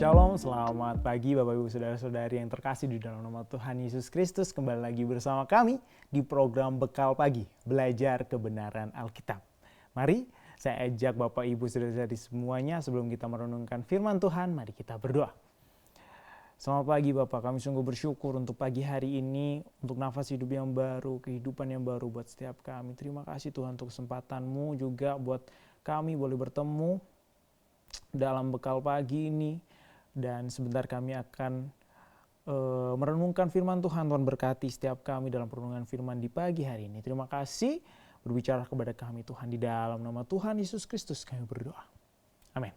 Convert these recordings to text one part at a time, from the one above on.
Shalom, selamat pagi Bapak Ibu Saudara-saudari yang terkasih di dalam nama Tuhan Yesus Kristus. Kembali lagi bersama kami di program Bekal Pagi, Belajar Kebenaran Alkitab. Mari saya ajak Bapak Ibu Saudara-saudari semuanya sebelum kita merenungkan firman Tuhan, mari kita berdoa. Selamat pagi Bapak, kami sungguh bersyukur untuk pagi hari ini, untuk nafas hidup yang baru, kehidupan yang baru buat setiap kami. Terima kasih Tuhan untuk kesempatan-Mu juga buat kami boleh bertemu dalam Bekal Pagi ini. Dan sebentar kami akan merenungkan firman Tuhan. Tuhan berkati setiap kami dalam perenungan firman di pagi hari ini. Terima kasih berbicara kepada kami Tuhan. Di dalam nama Tuhan Yesus Kristus kami berdoa. Amin.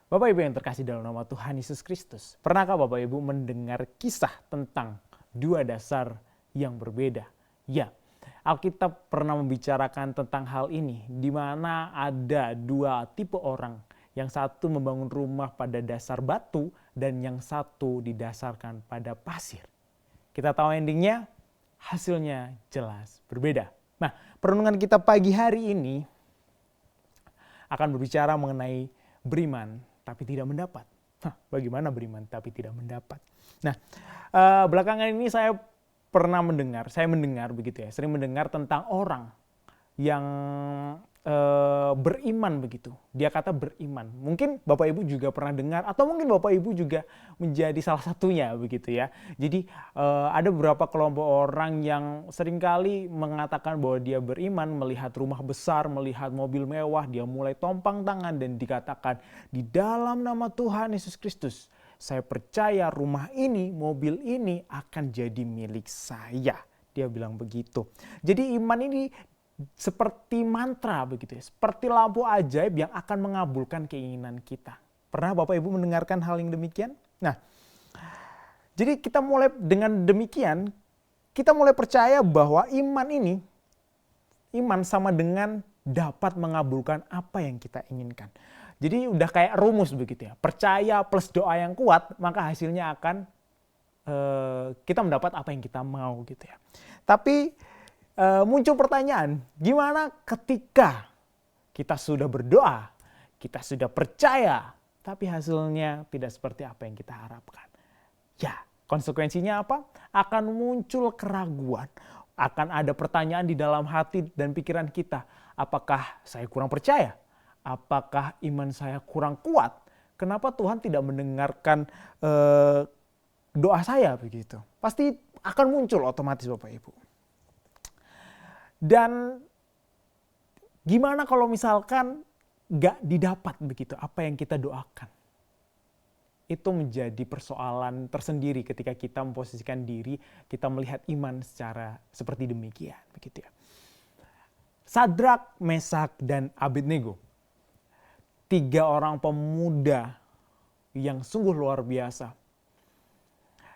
Bapak Ibu yang terkasih dalam nama Tuhan Yesus Kristus. Pernahkah Bapak Ibu mendengar kisah tentang dua dasar yang berbeda? Ya, Alkitab pernah membicarakan tentang hal ini. Di mana ada dua tipe orang. Yang satu membangun rumah pada dasar batu dan yang satu didasarkan pada pasir. Kita tahu endingnya, hasilnya jelas berbeda. Nah, perenungan kita pagi hari ini akan berbicara mengenai beriman tapi tidak mendapat. Bagaimana beriman tapi tidak mendapat? Nah, belakangan ini saya mendengar begitu ya, sering mendengar tentang orang yang beriman begitu. Dia kata beriman. Mungkin Bapak Ibu juga pernah dengar atau mungkin Bapak Ibu juga menjadi salah satunya begitu ya. Jadi ada beberapa kelompok orang yang seringkali mengatakan bahwa dia beriman, melihat rumah besar, melihat mobil mewah, dia mulai tompang tangan dan dikatakan di dalam nama Tuhan Yesus Kristus, saya percaya rumah ini, mobil ini akan jadi milik saya. Dia bilang begitu. Jadi iman ini seperti mantra begitu ya, seperti lampu ajaib yang akan mengabulkan keinginan kita. Pernah Bapak Ibu mendengarkan hal yang demikian? Nah, jadi kita mulai dengan demikian, kita mulai percaya bahwa iman sama dengan dapat mengabulkan apa yang kita inginkan. Jadi udah kayak rumus begitu ya, percaya plus doa yang kuat, maka hasilnya akan kita mendapat apa yang kita mau gitu ya. Tapi muncul pertanyaan, gimana ketika kita sudah berdoa, kita sudah percaya, tapi hasilnya tidak seperti apa yang kita harapkan? Ya, konsekuensinya apa? Akan muncul keraguan, akan ada pertanyaan di dalam hati dan pikiran kita. Apakah saya kurang percaya? Apakah iman saya kurang kuat? Kenapa Tuhan tidak mendengarkan doa saya begitu? Pasti akan muncul otomatis Bapak Ibu. Dan gimana kalau misalkan gak didapat begitu apa yang kita doakan? Itu menjadi persoalan tersendiri ketika kita memposisikan diri, kita melihat iman secara seperti demikian. Begitu ya. Sadrak, Mesak, dan Abednego. 3 orang pemuda yang sungguh luar biasa.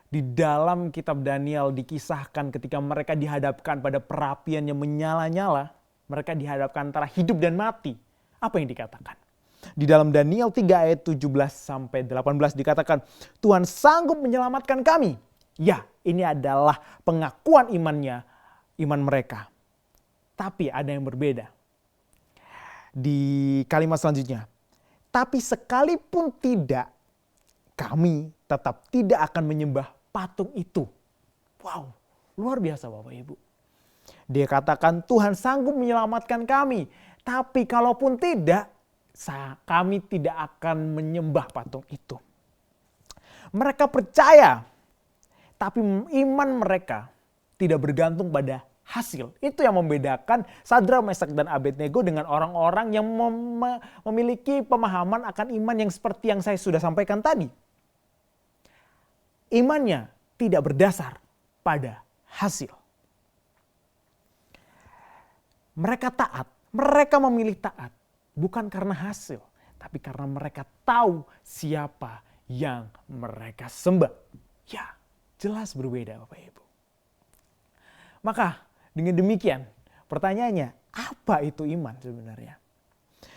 Di dalam kitab Daniel dikisahkan ketika mereka dihadapkan pada perapian yang menyala-nyala, mereka dihadapkan antara hidup dan mati. Apa yang dikatakan? Di dalam Daniel 3 ayat 17-18 dikatakan, Tuhan sanggup menyelamatkan kami. Ya, ini adalah pengakuan iman mereka. Tapi ada yang berbeda. Di kalimat selanjutnya, tapi sekalipun tidak, kami tetap tidak akan menyembah patung itu. Wow, luar biasa Bapak Ibu. Dia katakan Tuhan sanggup menyelamatkan kami. Tapi kalaupun tidak, kami tidak akan menyembah patung itu. Mereka percaya, tapi iman mereka tidak bergantung pada hasil. Itu yang membedakan Sadrak, Mesak, dan Abednego dengan orang-orang yang memiliki pemahaman akan iman yang seperti yang saya sudah sampaikan tadi. Imannya tidak berdasar pada hasil. Mereka taat, mereka memilih taat bukan karena hasil, tapi karena mereka tahu siapa yang mereka sembah. Ya, jelas berbeda Bapak Ibu. Maka dengan demikian pertanyaannya, apa itu iman sebenarnya?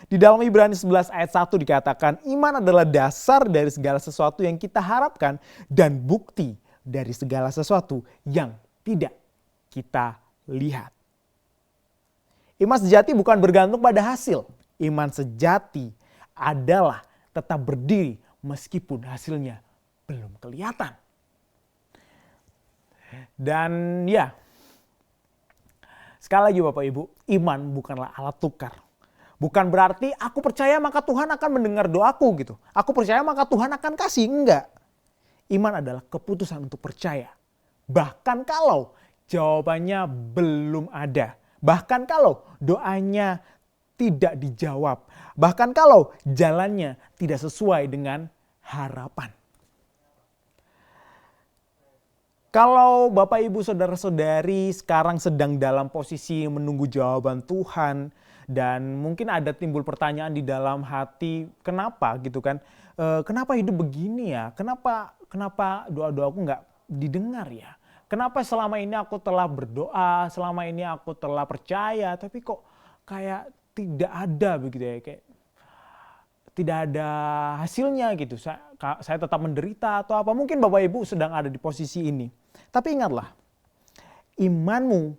Di dalam Ibrani 11 ayat 1 dikatakan iman adalah dasar dari segala sesuatu yang kita harapkan dan bukti dari segala sesuatu yang tidak kita lihat. Iman sejati bukan bergantung pada hasil. Iman sejati adalah tetap berdiri meskipun hasilnya belum kelihatan. Dan ya, sekali lagi Bapak Ibu, iman bukanlah alat tukar. Bukan berarti aku percaya maka Tuhan akan mendengar doaku gitu. Aku percaya maka Tuhan akan kasih. Enggak. Iman adalah keputusan untuk percaya. Bahkan kalau jawabannya belum ada. Bahkan kalau doanya tidak dijawab. Bahkan kalau jalannya tidak sesuai dengan harapan. Kalau Bapak Ibu Saudara-saudari sekarang sedang dalam posisi menunggu jawaban Tuhan dan mungkin ada timbul pertanyaan di dalam hati, kenapa gitu kan? Kenapa hidup begini ya? Kenapa doa-doaku nggak didengar ya? Kenapa selama ini aku telah berdoa, selama ini aku telah percaya, tapi kok kayak tidak ada begitu ya? Kayak tidak ada hasilnya gitu. Saya tetap menderita atau apa. Mungkin Bapak Ibu sedang ada di posisi ini. Tapi ingatlah, imanmu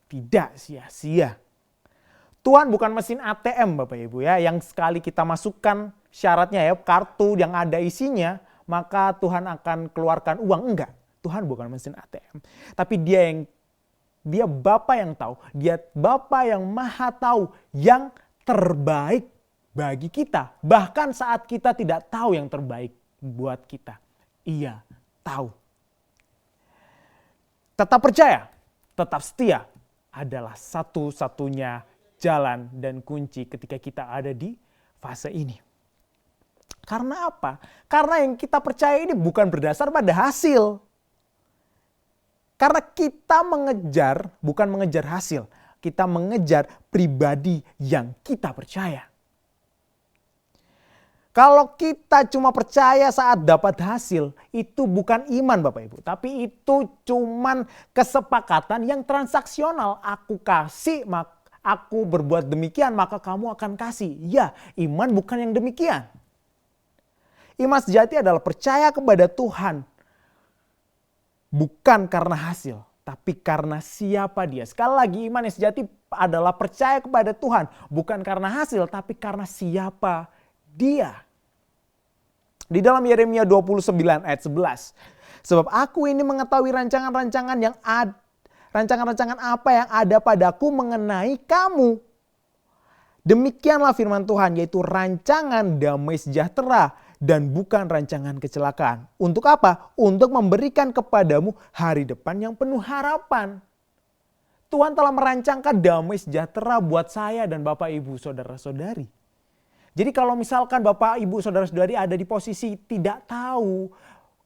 tidak sia-sia. Tuhan bukan mesin ATM Bapak Ibu ya, yang sekali kita masukkan syaratnya ya, kartu yang ada isinya, maka Tuhan akan keluarkan uang. Enggak, Tuhan bukan mesin ATM. Tapi dia Bapa yang tahu, dia Bapa yang maha tahu yang terbaik bagi kita. Bahkan saat kita tidak tahu yang terbaik buat kita, Ia tahu. Tetap percaya, tetap setia adalah satu-satunya jalan dan kunci ketika kita ada di fase ini. Karena apa? Karena yang kita percaya ini bukan berdasar pada hasil. Karena kita mengejar, bukan mengejar hasil. Kita mengejar pribadi yang kita percaya. Kalau kita cuma percaya saat dapat hasil, itu bukan iman Bapak Ibu. Tapi itu cuman kesepakatan yang transaksional. Aku kasih, aku berbuat demikian maka kamu akan kasih. Ya, iman bukan yang demikian. Iman sejati adalah percaya kepada Tuhan. Bukan karena hasil, tapi karena siapa dia. Sekali lagi iman yang sejati adalah percaya kepada Tuhan. Bukan karena hasil, tapi karena siapa dia. Di dalam Yeremia 29 ayat 11. Sebab aku ini mengetahui rancangan-rancangan apa yang ada padaku mengenai kamu. Demikianlah firman Tuhan, yaitu rancangan damai sejahtera dan bukan rancangan kecelakaan. Untuk apa? Untuk memberikan kepadamu hari depan yang penuh harapan. Tuhan telah merancangkan damai sejahtera buat saya dan Bapak Ibu Saudara-saudari. Jadi kalau misalkan Bapak Ibu Saudara-saudari ada di posisi tidak tahu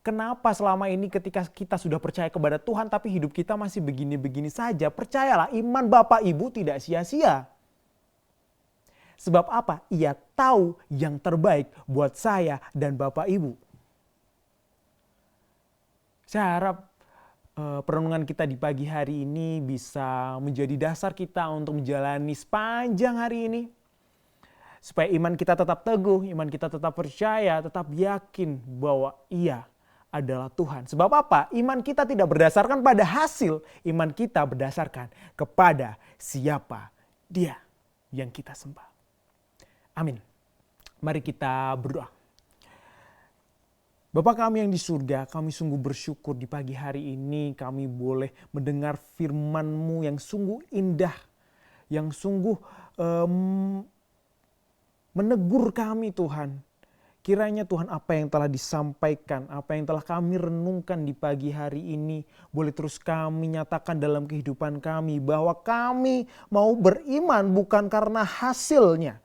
kenapa selama ini ketika kita sudah percaya kepada Tuhan tapi hidup kita masih begini-begini saja. Percayalah, iman Bapak Ibu tidak sia-sia. Sebab apa? Ia tahu yang terbaik buat saya dan Bapak Ibu. Saya harap perenungan kita di pagi hari ini bisa menjadi dasar kita untuk menjalani sepanjang hari ini. Supaya iman kita tetap teguh, iman kita tetap percaya, tetap yakin bahwa Ia adalah Tuhan. Sebab apa? Iman kita tidak berdasarkan pada hasil, iman kita berdasarkan kepada siapa Dia yang kita sembah. Amin. Mari kita berdoa. Bapa kami yang di surga, kami sungguh bersyukur di pagi hari ini kami boleh mendengar firman-Mu yang sungguh indah, yang sungguh menegur kami Tuhan. Kiranya Tuhan apa yang telah disampaikan, apa yang telah kami renungkan di pagi hari ini boleh terus kami nyatakan dalam kehidupan kami bahwa kami mau beriman bukan karena hasilnya.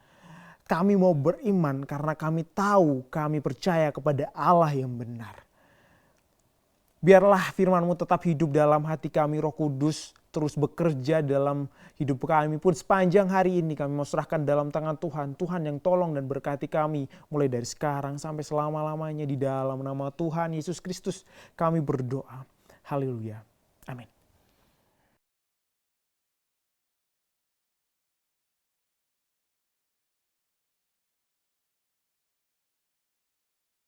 Kami mau beriman karena kami tahu, kami percaya kepada Allah yang benar. Biarlah firman-Mu tetap hidup dalam hati kami, Roh Kudus terus bekerja dalam hidup kami pun sepanjang hari ini kami mau serahkan dalam tangan Tuhan. Tuhan yang tolong dan berkati kami mulai dari sekarang sampai selama-lamanya di dalam nama Tuhan Yesus Kristus kami berdoa. Haleluya. Amin.